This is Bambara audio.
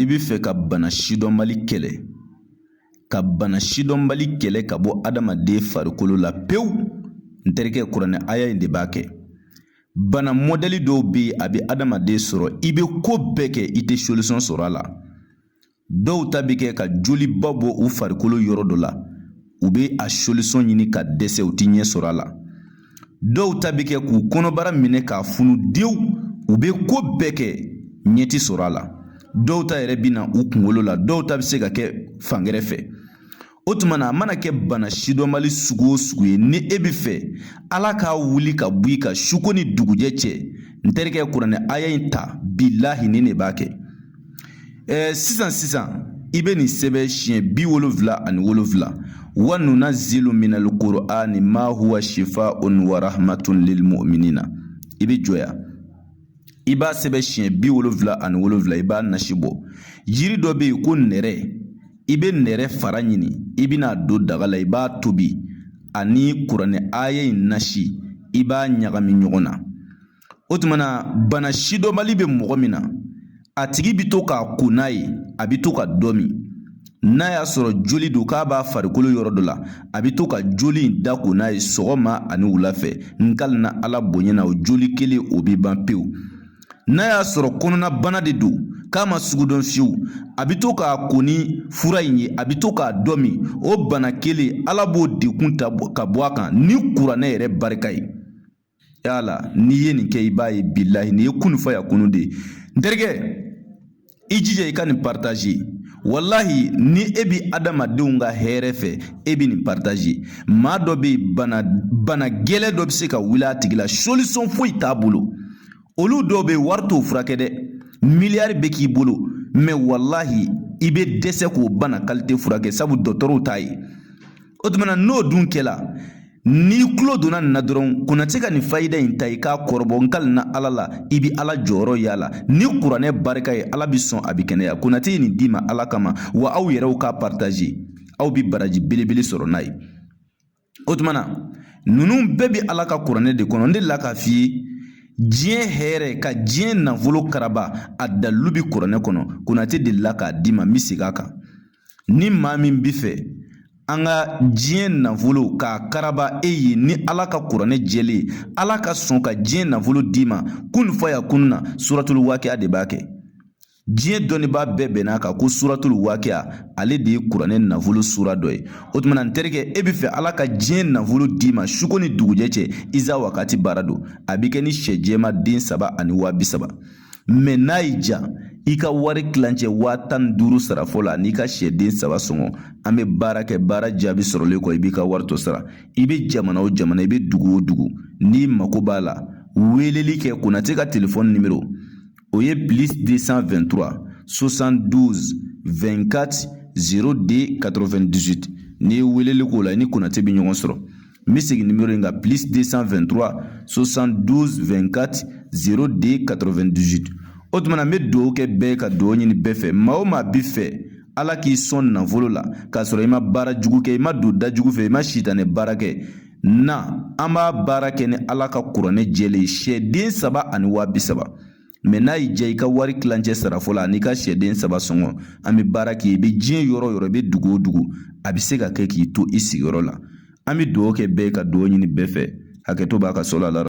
n'i bɛ fɛ ka bana sidɔnbali kɛlɛ ka bɔ adamaden farikolo la pewu n terikɛ kuranɛ aya in de b'a kɛ. Bana mɔdɛli dɔw bɛ yen a bɛ adamaden sɔrɔ i bɛ ko bɛɛ kɛ i tɛ solution sɔrɔ a la. Dɔw ta bɛ kɛ ka joliba bɔ u farikolo yɔrɔ dɔ la u bɛ a solution ɲini ka dɛsɛ u tɛ ɲɛ sɔrɔ a la. Dɔw ta bɛ kɛ k'u kɔnɔbara minɛ k'a funu dewu u bɛ ko bɛɛ kɛ ɲɛ tɛ sɔrɔ a la. Dɔw ta yɛrɛ bɛ na u kunkolo la, dɔw ta bɛ se ka kɛ fangɛrɛ fɛ. O tuma na a mana kɛ bana sidɔnbali sugu o sugu ye ni e bɛ fɛ Ala k'a wuli ka bɔ i kan suko ni dugujɛ cɛ n terikɛ kuranɛ aya in ta bilahi nin de b'a kɛ. Sisan i bɛ nin sɛbɛn siɲɛ 77 wa nunazzilu minal qur'ani ma huwa shifaa'un wa rahmatun lil mu'minina. I bɛ jɔya i b'a sɛbɛn siɲɛ 77 i b'a nasi bɔ. Yiri dɔ bɛ yen ko nɛrɛ, i bɛ nɛrɛ fara ɲini i bɛna don daga la i b'a tobi ani kuranɛ aya in nasi i b'a ɲagami ɲɔgɔn na. O tuma na bana sidɔnbali bɛ mɔgɔ min na a tigi bɛ to k'a ko n'a ye a bɛ to ka dɔ min. N'a y'a sɔrɔ joli don k'a b'a farikolo yɔrɔ dɔ la a bɛ to ka joli in da ko n'a ye sɔgɔma ani wula fɛ nkali na Ala bonya na o joli kelen o bɛ ban pewu. N'a y'a sɔrɔ kɔnɔna bana de don k'a ma sugu dɔn fiyewu a bɛ to k'a ko ni fura in ye a bɛ to k'a dɔ min o bana kelen Ala b'o dekun ta ka bɔ a kan ni kuranɛ yɛrɛ barika ye. Yala n'i ye nin kɛ i b'a ye bilahi nin ye kunu fa yakunu de ye. N terikɛ i jija i ka nin partager. Wallahi ni e bi adamadenw ka hɛrɛ fɛ e bi nin partager. Maa dɔ bɛ yen bana gɛlɛn dɔ bɛ se ka wuli a tigi la solution foyi t'a bolo. Olu dɔw bɛ yen wari t'o furakɛ dɛ, miliyari bɛ k'i bolo mais wallahi i bɛ dɛsɛ k'o bana qualité furakɛ sabu dɔgɔtɔrɔw t'a ye. O tuma na n'o dun kɛla n'i tulo donna nin na dɔrɔn kuna tɛ ka nin fayida in ta i k'a kɔrɔbɔ nkali na Ala la i bɛ Ala jɔyɔrɔ ye a la. Ni kuranɛ barika ye Ala bɛ sɔn a bɛ kɛnɛya. Kuna tɛ nin d'i ma Ala kama wa aw yɛrɛw k'a partager aw bɛ baraji belebele sɔrɔ n'a ye. O tuma na ninnu bɛɛ bɛ Ala ka kuranɛ de kɔnɔ. N delila k'a f'i ye diɲɛ hɛrɛ ka diɲɛ nafolo karaba a dalilu bɛ kuranɛ kɔnɔ. Kuna tɛ delila k'a d'i ma n bɛ segin a kan. Ni maa min bɛ fɛ an ka diɲɛ nafolo k'a karaba e ye ni Ala ka kuranɛ jɛlen Ala ka sɔn ka diɲɛ nafolo d'i ma kun fa yakunu na suratul waqi'a de b'a kɛ. Diɲɛ dɔnnibaa bɛɛ bɛn'a kan ko suratul waqi'a ale de ye kuranɛ nafolo sura dɔ ye. O tuma na n terikɛ e bɛ fɛ Ala ka diɲɛ nafolo d'i ma suko ni dugujɛ cɛ iza wakati baara don a bɛ kɛ ni sɛ jɛma den 3 ani 30,000 mais n'a y'i ja i ka wari kilancɛ 15,000 sara fɔlɔ ani ka sɛden 3 sɔngɔ an bɛ baara kɛ baara jaabi sɔrɔlen kɔ i b'i ka wari to sara. I bɛ jamana o jamana i bɛ dugu o dugu n'i mako b'a la weleli kɛ Konate ka téléphone numéro o ye +223 72 24 02 98 n'i ye weleli k'o la ni Konate bɛ ɲɔgɔn sɔrɔ. N bɛ segin numéro in kan +223 72 24 02 98. O tuma na n bɛ dugawu kɛ bɛɛ ka dugawu ɲini bɛɛ fɛ maa o maa bi fɛ Ala k'i sɔn nafolo la k'a sɔrɔ i ma baara jugu kɛ i ma don da jugu fɛ i ma sitanɛ baara kɛ na an b'a baara kɛ ni Ala ka kuranɛ jɛlen sɛden 3 ani 30,000 mais n'a y'i ja i ka wari kilancɛ sara fɔlɔ ani ka sɛden 3 sɔngɔ an bɛ baara kɛ i bɛ diɲɛ yɔrɔ o yɔrɔ i bɛ dugu o dugu a bɛ se ka kɛ k'i to i sigiyɔrɔ la. An bɛ dugawu kɛ bɛɛ ka dugawu ɲini bɛɛ fɛ hakɛto b'a ka sɔla la.